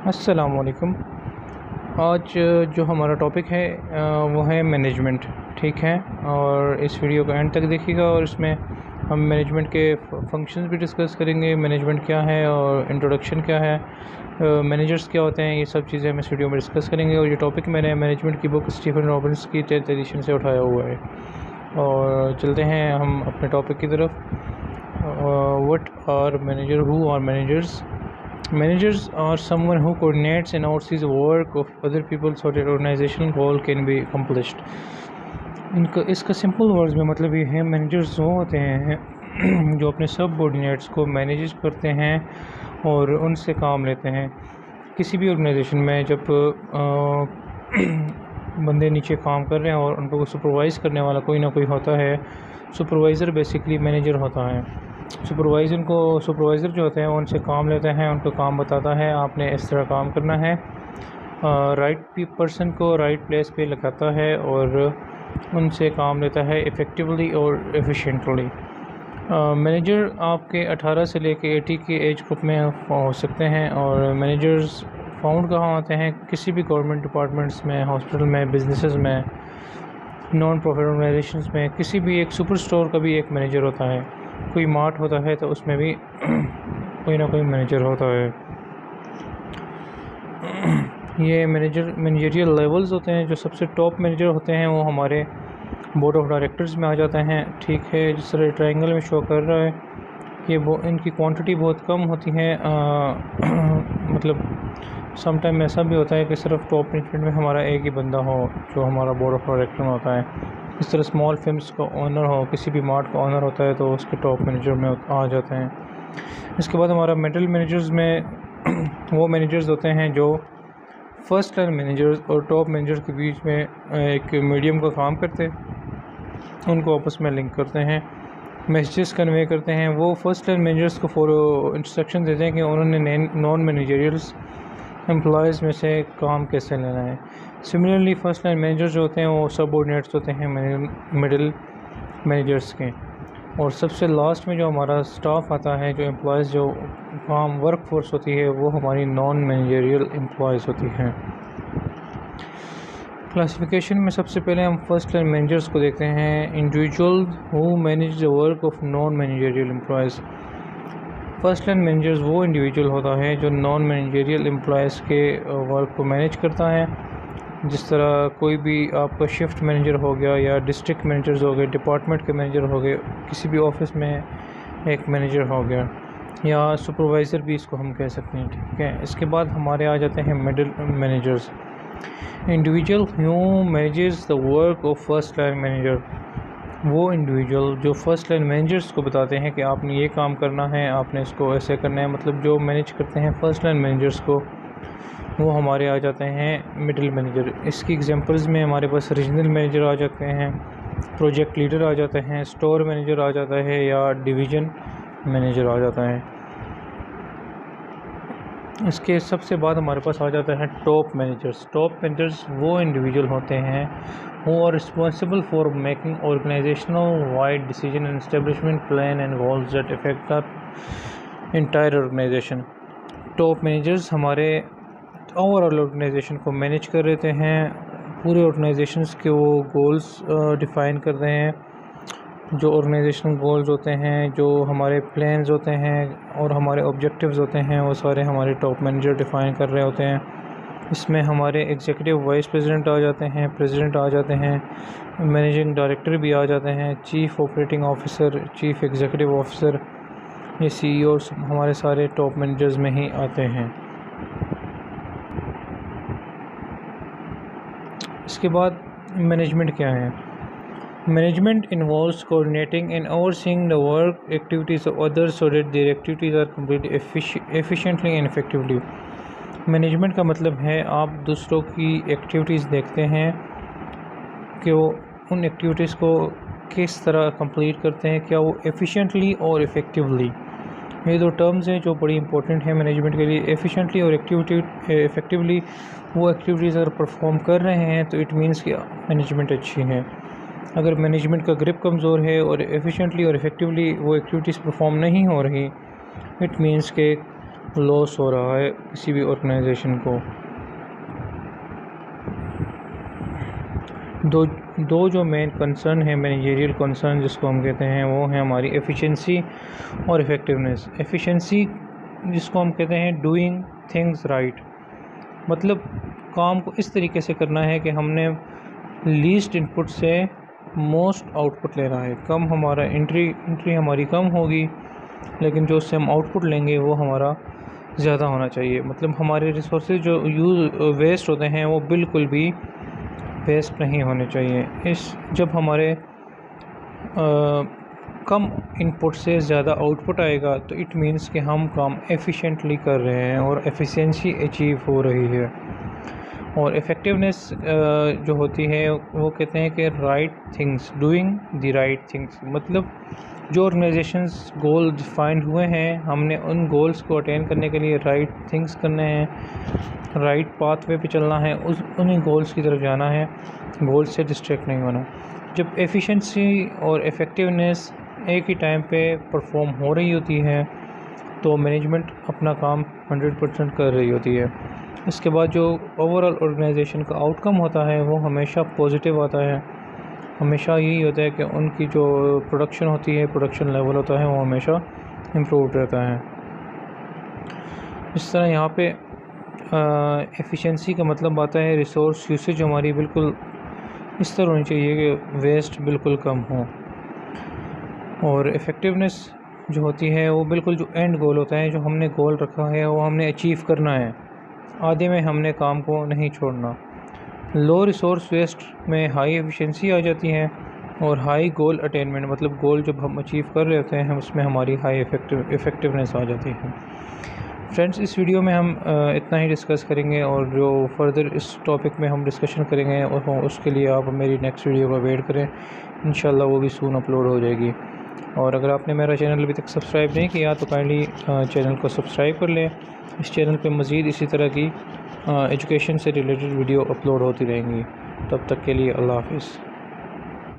अस्सलामुअलैकुम। आज जो हमारा टॉपिक है वो है मैनेजमेंट। ठीक है, और इस वीडियो को एंड तक देखिएगा और इसमें हम मैनेजमेंट के फंक्शंस भी डिस्कस करेंगे। मैनेजमेंट क्या है और इंट्रोडक्शन क्या है, मैनेजर्स क्या होते हैं, ये सब चीज़ें हम इस वीडियो में डिस्कस करेंगे। और ये टॉपिक मैंने मैनेजमेंट की बुक स्टीफन रॉबिन्स की 10th एडिशन से उठाया हुआ है। और चलते हैं हम अपने टॉपिक की तरफ। What are manager, who are managers? Managers are someone who coordinates and oversees the work of other people so that organizational goal can be accomplished. इसका सिंपल वर्ड्स में मतलब ये है, मैनेजर्स वो होते हैं जो अपने सबऑर्डिनेट्स को मैनेज करते हैं और उनसे काम लेते हैं। किसी भी ऑर्गेनाइजेशन में जब बंदे नीचे काम कर रहे हैं और उनको सुपरवाइज़ करने वाला कोई ना कोई होता है, सुपरवाइज़र बेसिकली मैनेजर होता है। सुपरवाइज़र जो होते हैं उनसे काम लेते हैं, उनको काम बताता है आपने इस तरह काम करना है, राइट पर्सन को राइट प्लेस पे लगाता है और उनसे काम लेता है इफ़ेक्टिवली और एफिशिएंटली। मैनेजर आपके 18 से लेके 80 के एज ग्रुप में हो सकते हैं। और मैनेजर्स फाउंड कहाँ होते हैं? किसी भी गवर्नमेंट डिपार्टमेंट्स में, हॉस्पिटल में, बिजनेसेस में, नॉन प्रॉफिट ऑर्गेनाइजेशंस में, किसी भी एक सुपर स्टोर का भी एक मैनेजर होता है। कोई मार्ट होता है तो उसमें भी कोई ना कोई मैनेजर होता है। ये मैनेजरियल लेवल्स होते हैं। जो सबसे टॉप मैनेजर होते हैं वो हमारे बोर्ड ऑफ डायरेक्टर्स में आ जाते हैं। ठीक है, जिस तरह ट्रायंगल में शो कर रहा है कि वो इनकी क्वांटिटी बहुत कम होती है। मतलब सम टाइम ऐसा भी होता है कि सिर्फ टॉप मैनेजमेंट में हमारा एक ही बंदा हो जो हमारा बोर्ड ऑफ डायरेक्टर में होता है। इस तरह स्मॉल फिल्म्स का ओनर हो, किसी भी मार्ट का ओनर होता है तो उसके टॉप मैनेजर में आ जाते हैं। इसके बाद हमारा मिडिल मैनेजर्स में वो मैनेजर्स होते हैं जो फर्स्ट लाइन मैनेजर्स और टॉप मैनेजर के बीच में एक मीडियम का काम करते हैं, उनको आपस में लिंक करते हैं, मैसेजेस कन्वे करते हैं। वो फर्स्ट लाइन मैनेजर्स को इंस्ट्रक्शन देते हैं कि उन्होंने नॉन मैनेजरियल्स एम्प्लॉयज़ में से काम कैसे लेना है। सिमिलरली फर्स्ट लाइन मैनेजर जो होते हैं वो सबऑर्डिनेट्स होते हैं मिडिल मैनेजर्स के। और सबसे लास्ट में जो हमारा स्टाफ आता है, जो एम्प्लॉयज़, जो काम वर्क फोर्स होती है, वो हमारी नॉन मैनेजरियल एम्प्लॉयज़ होती हैं। क्लासिफिकेशन में सबसे पहले हम फर्स्ट लाइन मैनेजर्स को देखते हैं। Individual who manage the work of non managerial employees. First line managers वो इंडिविजुअल होता है जो नॉन मैनेजरियल एम्प्लॉयज़ के वर्क को मैनेज करता है। जिस तरह कोई भी आपका शिफ्ट मैनेजर हो गया या डिस्ट्रिक्ट मैनेजर्स हो गए, डिपार्टमेंट के मैनेजर हो गए, किसी भी ऑफिस में एक मैनेजर हो गया, या सुपरवाइज़र भी इसको हम कह सकते हैं। ठीक है, इसके बाद हमारे आ जाते हैं middle managers. Individual who manages the work of first line manager. वो इंडिविजुअल जो फर्स्ट लाइन मैनेजर्स को बताते हैं कि आपने ये काम करना है, आपने इसको ऐसे करना है, मतलब जो मैनेज करते हैं फर्स्ट लाइन मैनेजर्स को, वो हमारे आ जाते हैं मिडिल मैनेजर। इसकी एग्जांपल्स में हमारे पास रीजनल मैनेजर आ जाते हैं, प्रोजेक्ट लीडर आ जाते हैं, स्टोर मैनेजर आ जाता है, या डिवीज़न मैनेजर आ जाता है। इसके सबसे बाद हमारे पास आ जाता है टॉप मैनेजर्स। टॉप मैनेजर्स वो इंडिविजुअल होते हैं who are responsible for making organizational wide decision and establishment plan and goals that affect the entire organization. Top managers हमारे ओवरऑल ऑर्गेनाइजेशन को मैनेज कर रहे हैं, पूरे ऑर्गेनाइजेशंस के वो गोल्स डिफ़ाइन कर रहे हैं। जो ऑर्गेनाइजेशनल गोल्स होते हैं, जो हमारे प्लान्स होते हैं और हमारे ऑब्जेक्टिव्स होते हैं, वो सारे हमारे टॉप मैनेजर डिफ़ाइन कर रहे होते हैं। इसमें हमारे एग्जीक्यूटिव वाइस प्रेसिडेंट आ जाते हैं, प्रेसिडेंट आ जाते हैं, मैनेजिंग डायरेक्टर भी आ जाते हैं, chief operating officer, chief executive officer, ये CEO हमारे सारे टॉप मैनेजर्स में ही आते हैं। इसके बाद मैनेजमेंट क्या है? Management involves coordinating and overseeing the work activities of others so that their activities are completed efficiently and effectively. Management का मतलब है आप दूसरों की एक्टिविटीज़ देखते हैं कि वो उन एक्टिविटीज़ को किस तरह कंप्लीट करते हैं, क्या वो एफिशिएंटली और इफ़ेक्टिवली। ये दो टर्म्स हैं जो बड़ी इंपॉर्टेंट है मैनेजमेंट के लिए। एफिशिएंटली और इफ़ेक्टिवली वो एक्टिविटीज़ अगर परफॉर्म कर रहे हैं तो इट मीन्स कि मैनेजमेंट अच्छी है। अगर मैनेजमेंट का ग्रिप कमज़ोर है और एफिशिएंटली और इफ़ेक्टिवली वो एक्टिविटीज़ परफॉर्म नहीं हो रही, इट मीन्स के लॉस हो रहा है किसी भी ऑर्गेनाइजेशन को। दो जो मेन कंसर्न है, मैनेजरियल कंसर्न जिसको हम कहते हैं, वो है हमारी एफिशिएंसी और इफ़ेक्टिवनेस। एफिशिएंसी जिसको हम कहते हैं डूइंग थिंग्स राइट, मतलब काम को इस तरीके से करना है कि हमने लीस्ट इनपुट से मोस्ट आउटपुट लेना है। कम हमारा एंट्री हमारी कम होगी, लेकिन जो उससे हम आउटपुट लेंगे वो हमारा ज़्यादा होना चाहिए। मतलब हमारे रिसोर्सेज जो वेस्ट होते हैं वो बिल्कुल भी वेस्ट नहीं होने चाहिए। जब हमारे कम इनपुट से ज़्यादा आउटपुट आएगा तो इट मीन्स कि हम काम एफिशिएंटली कर रहे हैं और एफिशिएंसी अचीव हो रही है। और इफ़ेक्टिवनेस जो होती है वो कहते हैं कि right things, doing the right things, मतलब जो ऑर्गेनाइजेशंस गोल डिफाइंड हुए हैं, हमने उन गोल्स को अटेन करने के लिए राइट थिंग्स करने हैं, राइट पाथवे पे चलना है, उन्हीं गोल्स की तरफ जाना है, गोल्स से डिस्ट्रैक्ट नहीं होना। जब एफिशिएंसी और इफ़ेक्टिवनेस एक ही टाइम पे परफॉर्म हो रही होती है तो मैनेजमेंट अपना काम 100% कर रही होती है। इसके बाद जो ओवरऑल ऑर्गेनाइजेशन का आउटकम होता है वो हमेशा पॉजिटिव आता है। हमेशा यही होता है कि उनकी जो प्रोडक्शन होती है, प्रोडक्शन लेवल होता है, वो हमेशा इम्प्रूव रहता है। इस तरह यहाँ पे एफिशिएंसी का मतलब आता है रिसोर्स यूसेज हमारी बिल्कुल इस तरह होनी चाहिए कि वेस्ट बिल्कुल कम हो। और इफ़ेक्टिवनेस जो होती है वो बिल्कुल जो एंड गोल होता है, जो हमने गोल रखा है वो हमने अचीव करना है, आधे में हमने काम को नहीं छोड़ना। लो रिसोर्स वेस्ट में हाई एफिशिएंसी आ जाती है और हाई गोल अटेनमेंट, मतलब गोल जब हम अचीव कर रहे होते हैं उसमें हमारी हाई इफ़ेक्टिवनेस आ जाती है। फ्रेंड्स, इस वीडियो में हम इतना ही डिस्कस करेंगे और जो फर्दर इस टॉपिक में हम डिस्कशन करेंगे और उसके लिए आप मेरी नेक्स्ट वीडियो का वेट करें। इंशाल्लाह वो भी सून अपलोड हो जाएगी। और अगर आपने मेरा चैनल अभी तक सब्सक्राइब नहीं किया तो काइंडली चैनल को सब्सक्राइब कर लें। इस चैनल पे मज़ीद इसी तरह की एजुकेशन से रिलेटेड वीडियो अपलोड होती रहेंगी। तब तक के लिए अल्लाह हाफ़िज़।